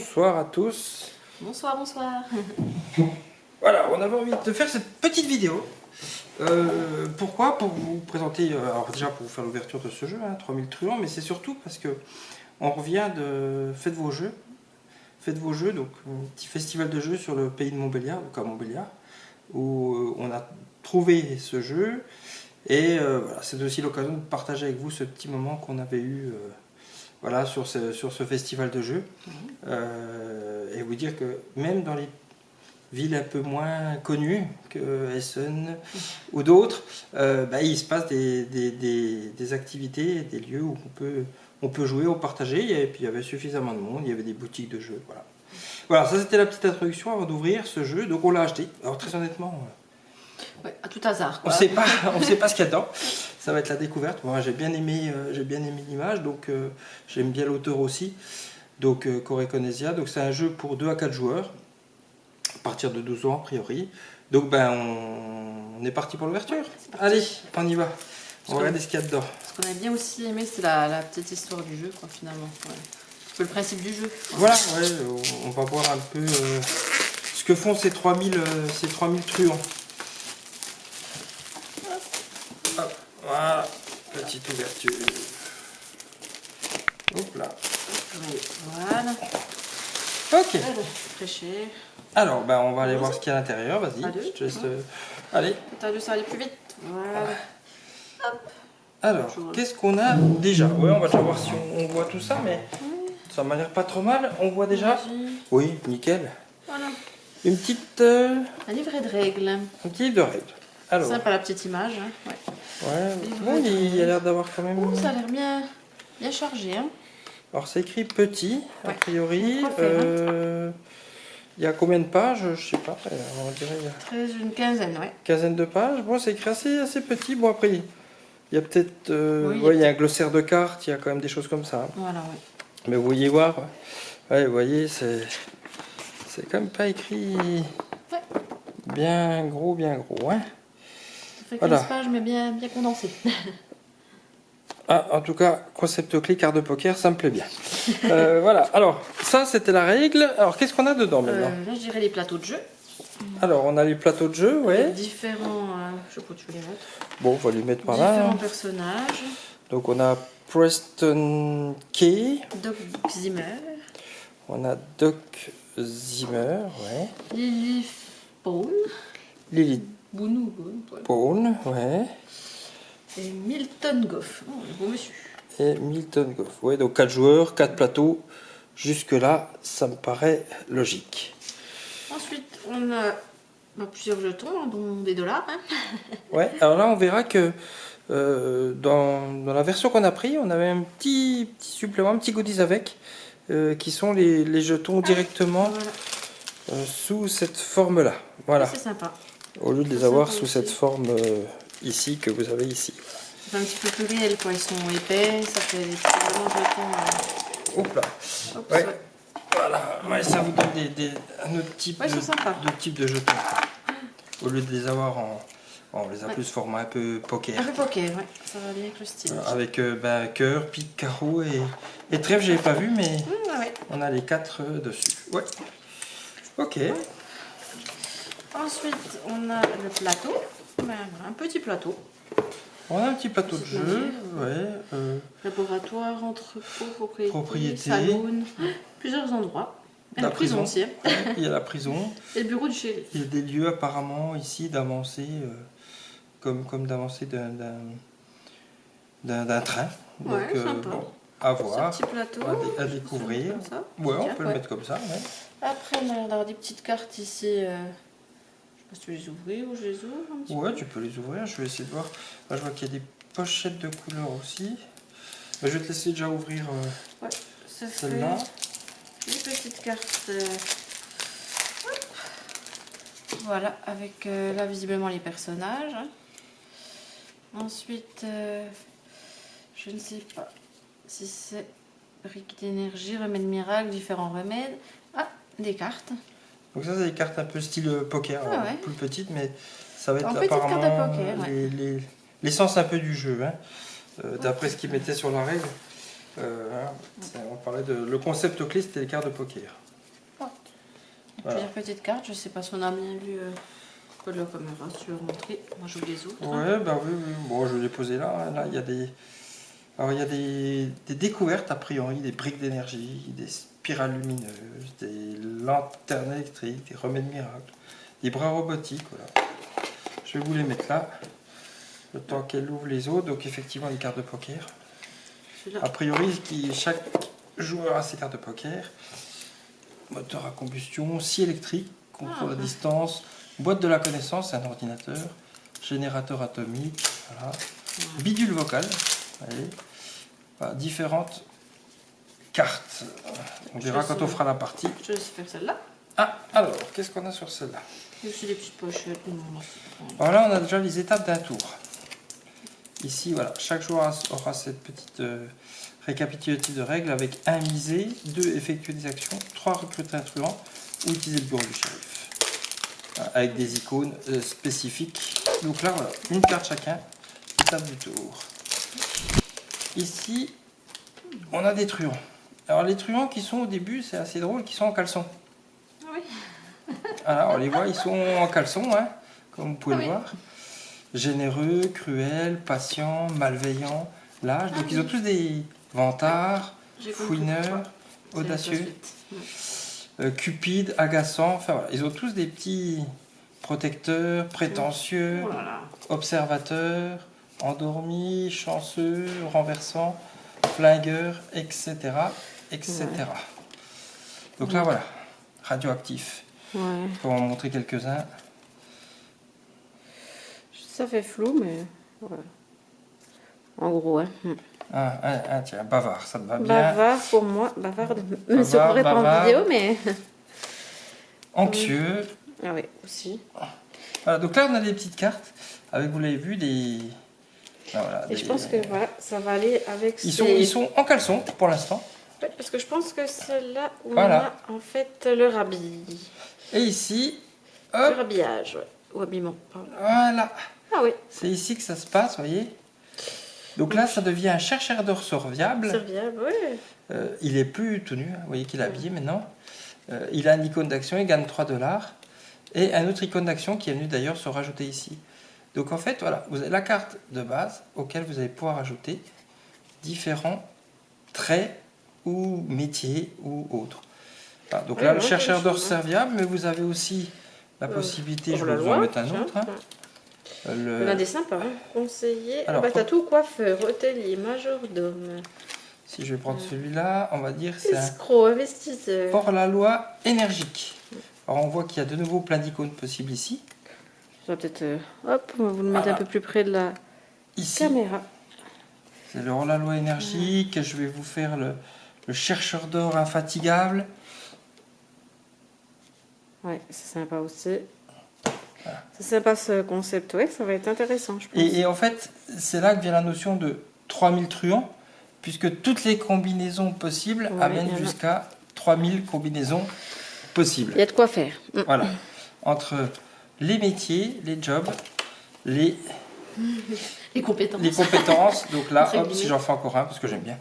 Bonsoir à tous. Bonsoir, bonsoir. Voilà, on avait envie de faire cette petite vidéo. Pourquoi? Pour vous présenter, alors déjà pour vous faire l'ouverture de ce jeu, 3000 truands, mais c'est surtout parce que on revient de Faites vos jeux. Faites vos jeux, donc un petit festival de jeux sur le pays de Montbéliard, donc à Montbéliard, où on a trouvé ce jeu. Et voilà, c'est aussi l'occasion de partager avec vous ce petit moment qu'on avait eu voilà, sur ce festival de jeux. Et vous dire que même dans les villes un peu moins connues que Essen ou d'autres, il se passe des activités, des lieux où on peut jouer, on partager, et puis il y avait suffisamment de monde, il y avait des boutiques de jeux. Voilà, voilà, ça c'était la petite introduction avant d'ouvrir ce jeu, donc on l'a acheté. Alors très honnêtement, Ouais, à tout hasard. on ne sait pas ce qu'il y a dedans. Ça va être la découverte. Moi, j'ai bien aimé l'image, donc j'aime bien l'auteur aussi. Donc Corey Conesia. Donc c'est un jeu pour 2 à 4 joueurs, à partir de 12 ans a priori. Donc on est parti pour l'ouverture. Ouais, allez, on y va. On va regarder ce qu'il y a dedans. Ce qu'on a bien aussi aimé, c'est la petite histoire du jeu, quoi, finalement. Ouais. C'est le principe du jeu. Voilà, ouais, on va voir un peu ce que font ces 3000 truands. Hop, voilà, petite ouverture. Hop là. Voilà. Ok. Prêcher. Alors, on va aller voir ce qu'il y a à l'intérieur. Vas-y, je te laisse. Allez. T'as dû ça aller plus vite. Voilà. Hop. Alors, qu'est-ce qu'on a déjà? Ouais, on va déjà voir si on voit tout ça, mais ça m'a l'air pas trop mal. On voit déjà. Oui, nickel. Voilà. Une petite. Un livret de règles. Un petit livre de règles. Alors. Sympa la petite image. Hein. Ouais. Ouais. Bon, il a l'air d'avoir quand même. Oh, ça a l'air bien chargé. Hein. Alors, c'est écrit petit, a priori. Hein. Il y a combien de pages? Je sais pas. On dirait il y a 13, une quinzaine, ouais. Quinzaine de pages. Bon, c'est écrit assez petit. Bon, après, il y a peut-être. Il y a un glossaire de cartes. Il y a quand même des choses comme ça. Voilà, ouais. Mais vous voyez voir. Ouais, vous voyez, c'est quand même pas écrit bien gros, hein. Ça fait 15 pages, mais bien condensé. Ah, en tout cas, concept clé, carte de poker, ça me plaît bien. Voilà, alors, ça c'était la règle. Alors, qu'est-ce qu'on a dedans maintenant? Là, je dirais les plateaux de jeu. Alors, on a les plateaux de jeu, ouais. Différents. Je sais pas où tu veux les mettre. Bon, on va les mettre par là. Différents personnages. Donc, on a Preston Key. Doc Zimmer. On a Doc Zimmer, ouais. Lily Paul. Lily Bounou. Paul, ouais. Et Milton Goff. Oh, le beau monsieur. Et Milton Goff. Ouais, donc 4 joueurs, 4 plateaux. Jusque-là, ça me paraît logique. Ensuite, on a plusieurs jetons, dont des dollars. Hein. Ouais, alors là, on verra que dans la version qu'on a pris, on avait un petit supplément, un petit goodies avec, qui sont les jetons directement sous cette forme-là. Voilà. C'est sympa. Au lieu de les avoir sous cette forme ici, que vous avez ici. C'est un petit peu plus réel, quoi. Ils sont épais, ça fait des petits jetons. Hop là. Hop, ouais. Voilà. Ouais, ça vous donne un autre type, de jetons. Au lieu de les avoir on les a plus format un peu poker. Un peu poker, ouais. Ça va bien avec le style. Avec cœur, pique, carreau et trèfle, je n'avais pas vu, mais on a les 4 dessus. Ouais. Ok. Ensuite, on a le plateau. Un petit plateau. On a un petit plateau de jeu. Ouais. Laboratoire, entrepôt, propriété. Salon. Plusieurs endroits. Et la prison aussi. Il y a la prison. Et le bureau du shérif. Il y a des lieux apparemment ici d'avancée, comme d'avancée d'un train. Donc, sympa. Bon, à voir, ce petit plateau, à découvrir. Comme ça. Ouais, on peut le mettre comme ça. Ouais. Après, on a l'air d'avoir des petites cartes ici. Je sais pas si tu veux les ouvrir ou je les ouvre un petit peu. Tu peux les ouvrir. Je vais essayer de voir. Là, je vois qu'il y a des pochettes de couleurs aussi. Je vais te laisser déjà ouvrir celle-là. Des petites cartes. Voilà, avec là visiblement les personnages. Ensuite, je ne sais pas si c'est briques d'énergie, remèdes miracles, différents remèdes. Ah, des cartes. Donc ça, c'est des cartes un peu style poker, plus petites, mais ça va être apparemment carte de poker, l'essence un peu du jeu. Hein. D'après ce qu'ils mettaient sur la règle, on parlait de le concept clé, c'était les cartes de poker. plusieurs petites cartes. Je sais pas si on a bien vu de la caméra, si tu veux montrer. Moi, je les autres. Ouais, bah oui, oui. Bon, je vais les poser là. Hein. Là, il y a des... Alors, il y a des découvertes, a priori, des briques d'énergie, des spirales lumineuses, des lanternes électriques, des remèdes miracles, des bras robotiques, voilà. Je vais vous les mettre là, le temps qu'elle ouvre les autres. Donc, effectivement, les cartes de poker. A priori, chaque joueur a ses cartes de poker. Moteur à combustion, scie électrique, contrôle à distance, boîte de la connaissance, un ordinateur, générateur atomique, voilà. Bidule vocal, allez. Voilà, différentes cartes. On verra quand on fera la partie. Je te laisse faire celle-là. Ah, alors, qu'est-ce qu'on a sur celle-là? Il y a aussi des petites pochettes. Voilà, on a déjà les étapes d'un tour. Ici, voilà, chaque joueur aura cette petite récapitulative de règles avec 1 miser, 2 effectuer des actions, 3 recruter un truand ou utiliser le bureau du shérif. Voilà, avec des icônes spécifiques. Donc là, voilà, une carte chacun, étape du tour. Ici, on a des truands. Alors les truands qui sont au début, c'est assez drôle, qui sont en caleçon. Oui. Alors on les voit, ils sont en caleçon, hein, comme vous pouvez le voir. Généreux, cruels, patients, malveillants, lâches. Donc ils ont tous des vantards, fouineurs, audacieux, cupides, agaçants. Enfin voilà, ils ont tous des petits protecteurs, prétentieux, observateurs, endormis, chanceux, renversants, flingueurs, etc. etc. Donc là voilà, radioactif. Ouais. On va en montrer quelques-uns. Ça fait flou, mais ouais. En gros, hein. Tiens, bavard, ça te va bien. Bavard pour moi, bavard, même si on pourrait pas en vidéo, mais. Anxieux. Ah oui, aussi. Voilà, donc là on a des petites cartes avec, vous l'avez vu, des. Voilà, et je pense que voilà, ça va aller avec. Ils sont en caleçon pour l'instant. Ouais, parce que je pense que c'est là où voilà. on a en fait le rhabille. Et ici, hop. Le rhabillage, ouais. Ou habillement. Pardon. Voilà. Ah oui. C'est ici que ça se passe, vous voyez. Donc là, ça devient un chercheur d'or serviable. Serviable, oui. Il est plus tout nu, vous voyez qu'il est habillé maintenant. Il a une icône d'action, il gagne 3 $. Et un autre icône d'action qui est venu d'ailleurs se rajouter ici. Donc en fait, voilà, vous avez la carte de base auquel vous allez pouvoir ajouter différents traits ou métiers ou autres. Voilà, donc là, le chercheur d'or serviable, mais vous avez aussi la possibilité, je vais vous en mettre un autre. Hein. On a des sympas, hein. Conseiller, tout, coiffeur, hôtelier, majordome. Si je vais prendre celui-là, on va dire c'est escroc, investisseur. hors-la-loi énergique. Alors on voit qu'il y a de nouveau plein d'icônes possibles ici. Je vais peut-être, hop, on va vous le mettre un peu plus près de la caméra. C'est le hors-la-loi énergique. Je vais vous faire le chercheur d'or infatigable. Ouais, c'est sympa aussi. Voilà. C'est sympa ce concept, ouais, ça va être intéressant, je pense. Et en fait, c'est là que vient la notion de 3000 truands, puisque toutes les combinaisons possibles amènent jusqu'à 3000 combinaisons possibles. Il y a de quoi faire. Voilà. Entre les métiers, les jobs, les compétences. Les compétences. Donc là, hop, si j'en fais encore un, parce que j'aime bien.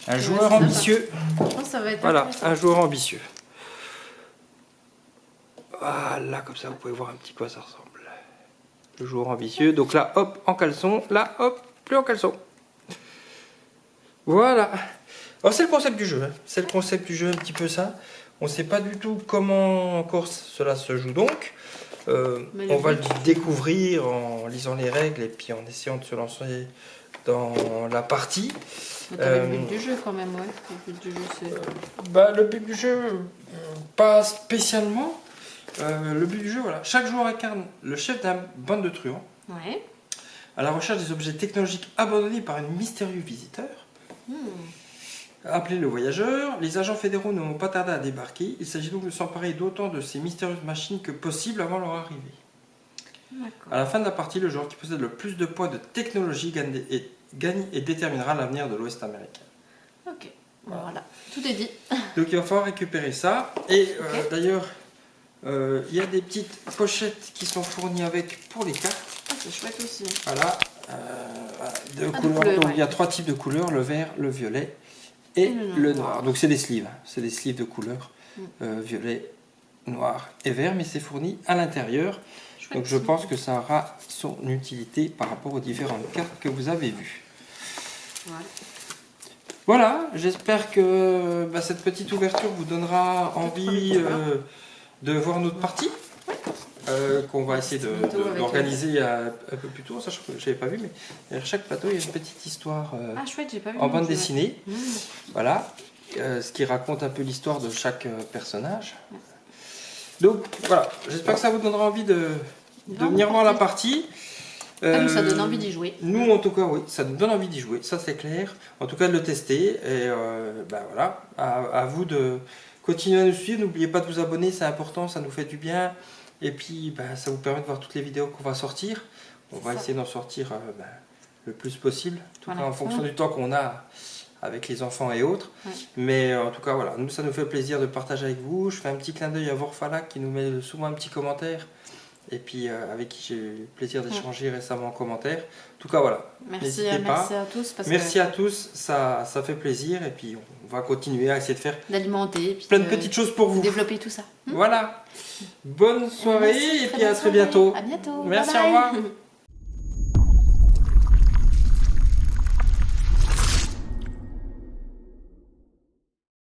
Un joueur ambitieux. Je pense que ça va être voilà, un joueur ambitieux. Voilà, comme ça, vous pouvez voir un petit peu à quoi ça ressemble. Le joueur ambitieux. Donc là, hop, en caleçon. Là, hop, plus en caleçon. Voilà. Alors, c'est le concept du jeu. Hein. C'est le concept du jeu, un petit peu ça. On ne sait pas du tout comment encore cela se joue donc. On va le découvrir en lisant les règles et puis en essayant de se lancer dans la partie. Le but du jeu quand même, ouais. Le but du jeu, c'est... le but du jeu, pas spécialement. Le but du jeu, voilà. Chaque joueur incarne le chef d'un bande de truands. Ouais. À la recherche des objets technologiques abandonnés par un mystérieux visiteur. Appelé le voyageur, les agents fédéraux ne vont pas tarder à débarquer. Il s'agit donc de s'emparer d'autant de ces mystérieuses machines que possible avant leur arrivée. À la fin de la partie, le joueur qui possède le plus de points de technologie gagne et déterminera l'avenir de l'Ouest américain. Ok, voilà, tout est dit. Donc il va falloir récupérer ça. Et d'ailleurs, il y a des petites pochettes qui sont fournies avec pour les cartes. Ah, c'est chouette aussi. Voilà, de couleurs. Donc il y a 3 types de couleurs, le vert, le violet et le noir. Donc c'est des sleeves de couleur, violet noir et vert, mais c'est fourni à l'intérieur. Chouette. Donc je pense que ça aura son utilité par rapport aux différentes cartes que vous avez vues. Voilà. Voilà, j'espère que cette petite ouverture vous donnera envie de voir notre partie. Qu'on va essayer d'organiser un peu plus tôt, sachant que je n'avais pas vu, mais derrière chaque plateau il y a une petite histoire Ah chouette, j'ai pas vu. en bande dessinée. Mmh. Voilà, ce qui raconte un peu l'histoire de chaque personnage. Donc voilà, j'espère que ça vous donnera envie de venir voir la partie. Nous, ça donne envie d'y jouer. Nous, en tout cas, oui, ça nous donne envie d'y jouer, ça c'est clair. En tout cas, de le tester. Et voilà, à vous de continuer à nous suivre. N'oubliez pas de vous abonner, c'est important, ça nous fait du bien. Et puis, ça vous permet de voir toutes les vidéos qu'on va sortir. On va essayer d'en sortir le plus possible, tout cas en fonction du temps qu'on a avec les enfants et autres. Ouais. Mais en tout cas, voilà, nous, ça nous fait plaisir de partager avec vous. Je fais un petit clin d'œil à Vorfala qui nous met souvent un petit commentaire. Et puis, avec qui j'ai eu le plaisir d'échanger récemment en commentaire. En tout cas, voilà, n'hésitez pas. Merci à tous. Merci à tous, ça fait plaisir. Et puis, on va continuer à essayer de faire d'alimenter. Plein de petites choses pour vous. Développer tout ça. Voilà. Bonne soirée et puis à très bientôt. À bientôt. Merci, bye bye. au revoir.